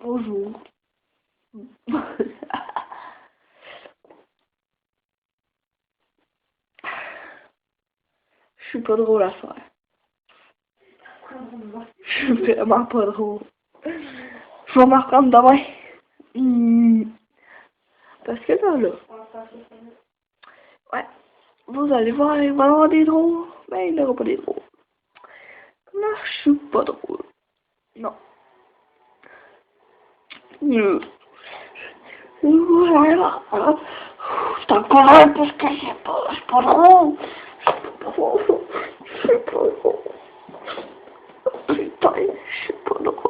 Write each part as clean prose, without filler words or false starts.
Bonjour. Je suis pas drôle à soir. Je suis vraiment pas drôle. Je vais m'en reprendre demain. Parce que là, ouais, vous allez voir, il va y avoir des drôles, mais il n'y aura pas des drôles. Là, je suis pas drôle. Non. Voilà. Je t'en connais parce que je suis pas drôle. Je suis pas drôle. Putain, je suis pas drôle.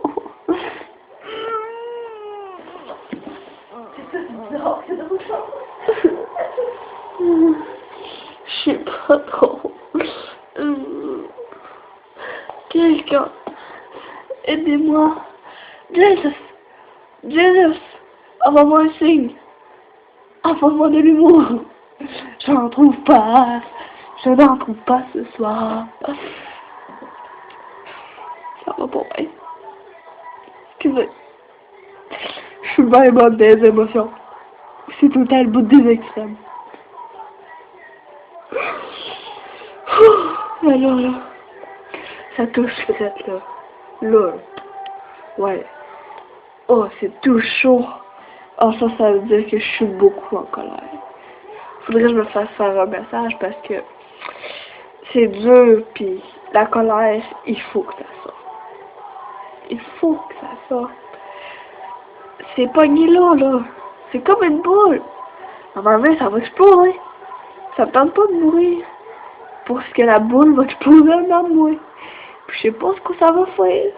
Je suis pas drôle. Quelqu'un, aidez-moi. Jesus, Jesus, envoie-moi un signe. Envoie-moi de l'humour. J'en trouve pas. Je n'en trouve pas ce soir. Ça va pas bien. Excusez. Je suis vraiment des émotions. C'est tout à le bout des extrêmes. Alors là, ça touche peut-être là. Là. Ouais. Oh, c'est tout chaud. Oh, ça veut dire que je suis beaucoup en colère. Faudrait que je me fasse faire un message parce que c'est dur, puis la colère, il faut que ça sorte. Il faut que ça sorte. C'est pogné là. C'est comme une boule. À un moment donné, ça va exploser. Ça me tente pas de mourir. Pour ce que la boule va exploser en dedans de moi. Puis je sais pas ce que ça va faire.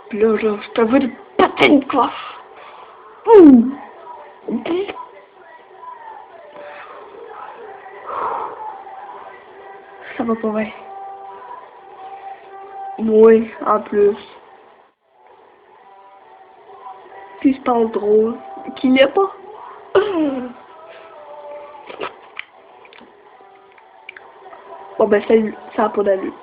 Puis là, je te veux de péter une coiffe. Boum! Ça va pas bien. Moi, en plus. Puis je parle drôle. Qu'il n'y a pas. Bon ben salut, ça a pas d'allure.